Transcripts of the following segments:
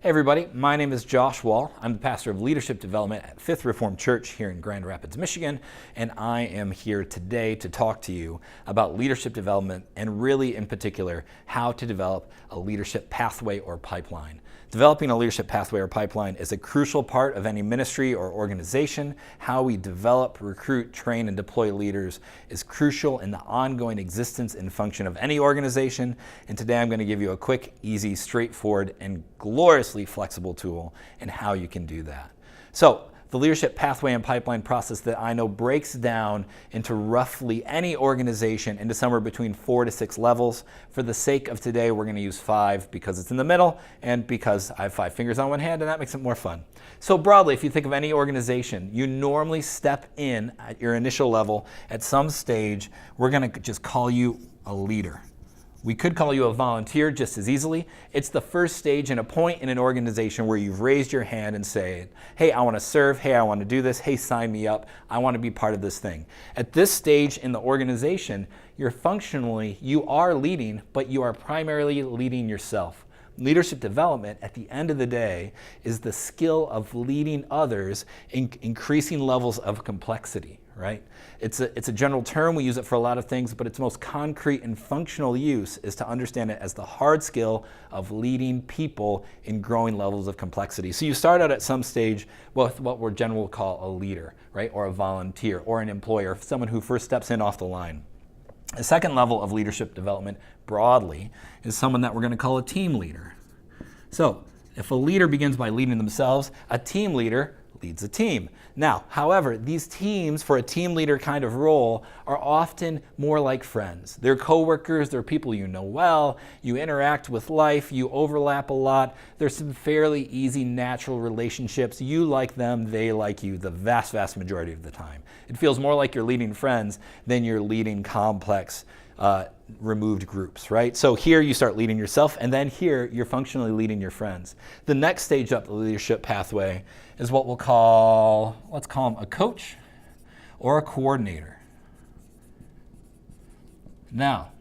Hey everybody, my name is Josh Wall. I'm the pastor of leadership development at Fifth Reformed Church here in Grand Rapids, Michigan, and I am here today to talk to you about leadership development and really in particular how to develop a leadership pathway or pipeline. Developing a leadership pathway or pipeline is a crucial part of any ministry or organization. How we develop, recruit, train, and deploy leaders is crucial in the ongoing existence and function of any organization. And today I'm going to give you a quick, easy, straightforward, and gloriously flexible tool in how you can do that. So, the leadership pathway and pipeline process that I know breaks down into roughly any organization into somewhere between 4 to 6 levels. For the sake of today, we're going to use 5 because it's in the middle and because I have 5 fingers on one hand and that makes it more fun. So broadly, if you think of any organization, you normally step in at your initial level at some stage. We're going to just call you a leader. We could call you a volunteer just as easily. It's the first stage and a point in an organization where you've raised your hand and say, hey, I want to serve. Hey, I want to do this. Hey, sign me up. I want to be part of this thing. At this stage in the organization, you are leading, but you are primarily leading yourself. Leadership development, at the end of the day, is the skill of leading others in increasing levels of complexity, right? It's a general term. We use it for a lot of things, but its most concrete and functional use is to understand it as the hard skill of leading people in growing levels of complexity. So you start out at some stage with what we're generally call a leader, right? Or a volunteer or an employer, someone who first steps in off the line. The second level of leadership development, broadly, is someone that we're going to call a team leader. So, if a leader begins by leading themselves, a team leader leads a team. Now, however, these teams, for a team leader kind of role, are often more like friends. They're coworkers, they're people you know well, you interact with life, you overlap a lot. There's some fairly easy, natural relationships. You like them, they like you the vast, vast majority of the time. It feels more like you're leading friends than you're leading complex, removed groups, right? So here you start leading yourself, and then here you're functionally leading your friends. The next stage up the leadership pathway is what let's call them a coach or a coordinator. Now,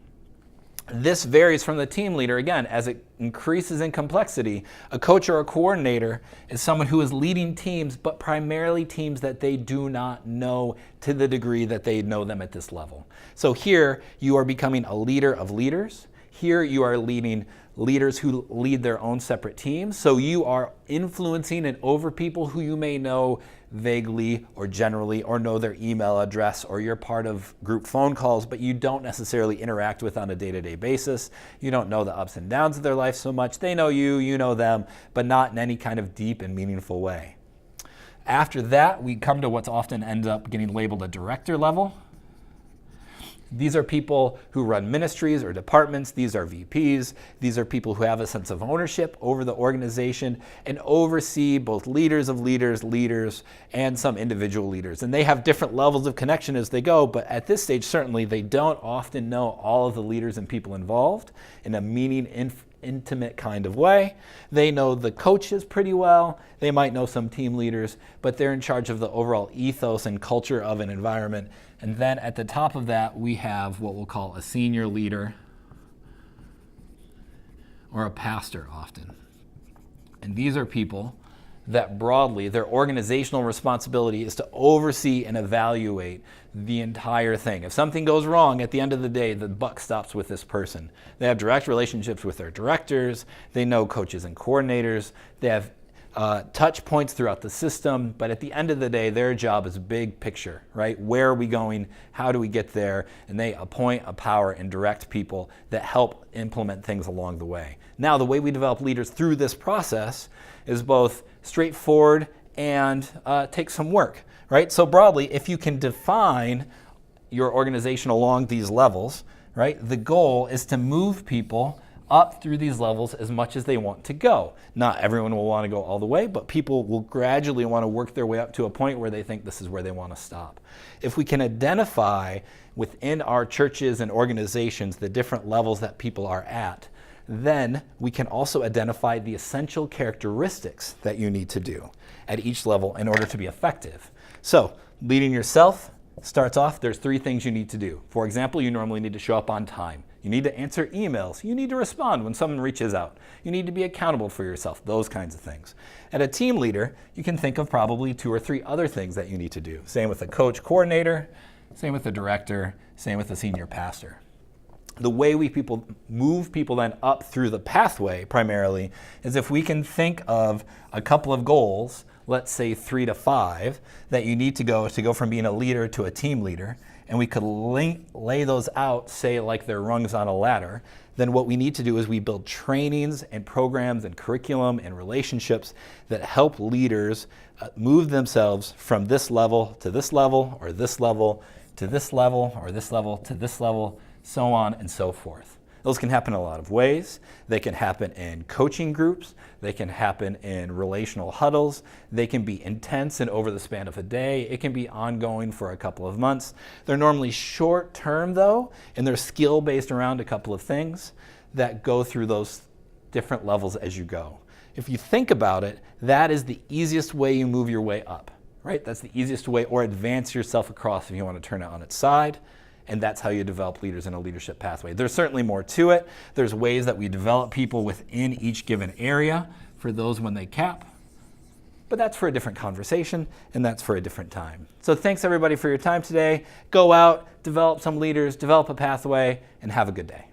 this varies from the team leader. Again, as it increases in complexity, a coach or a coordinator is someone who is leading teams, but primarily teams that they do not know to the degree that they know them at this level. So here you are becoming a leader of leaders. Here you are leading leaders who lead their own separate teams. So you are influencing and over people who you may know vaguely or generally, or know their email address, or you're part of group phone calls, but you don't necessarily interact with on a day-to-day basis. You don't know the ups and downs of their life so much. They know you, you know them, but not in any kind of deep and meaningful way. After that, we come to what's often ends up getting labeled a director level. These are people who run ministries or departments. These are VPs. These are people who have a sense of ownership over the organization and oversee both leaders of leaders, and some individual leaders. And they have different levels of connection as they go, but at this stage, certainly, they don't often know all of the leaders and people involved in a intimate kind of way. They know the coaches pretty well. They might know some team leaders, but they're in charge of the overall ethos and culture of an environment. And then at the top of that, we have what we'll call a senior leader or a pastor often. And these are people that broadly, their organizational responsibility is to oversee and evaluate the entire thing. If something goes wrong, at the end of the day, the buck stops with this person. They have direct relationships with their directors. They know coaches and coordinators. They have touch points throughout the system, but at the end of the day, their job is big picture, right? Where are we going? How do we get there? And they appoint, empower, and direct people that help implement things along the way. Now, the way we develop leaders through this process is both straightforward and takes some work, right? So broadly, if you can define your organization along these levels, right, the goal is to move people up through these levels as much as they want to go. Not everyone will want to go all the way, but people will gradually want to work their way up to a point where they think this is where they want to stop. If we can identify within our churches and organizations the different levels that people are at, then we can also identify the essential characteristics that you need to do at each level in order to be effective. So, leading yourself starts off, there's 3 things you need to do. For example, you normally need to show up on time. You need to answer emails. You need to respond when someone reaches out. You need to be accountable for yourself, those kinds of things. At a team leader, you can think of probably 2 or 3 other things that you need to do. Same with the coach coordinator, same with the director, same with the senior pastor. The way we move people then up through the pathway primarily is if we can think of a couple of goals, let's say 3 to 5, that you need to go from being a leader to a team leader, and we could lay those out, say like they're rungs on a ladder, then what we need to do is we build trainings and programs and curriculum and relationships that help leaders move themselves from this level to this level, or this level to this level, or this level to this level, so on and so forth. Those can happen in a lot of ways. They can happen in coaching groups. They can happen in relational huddles. They can be intense and over the span of a day. It can be ongoing for a couple of months. They're normally short term though, and they're skill based around a couple of things that go through those different levels as you go. If you think about it, that is the easiest way you move your way up, right? That's the easiest way, or advance yourself across if you want to turn it on its side. And that's how you develop leaders in a leadership pathway. There's certainly more to it. There's ways that we develop people within each given area for those when they cap. But that's for a different conversation, and that's for a different time. So thanks everybody for your time today. Go out, develop some leaders, develop a pathway, and have a good day.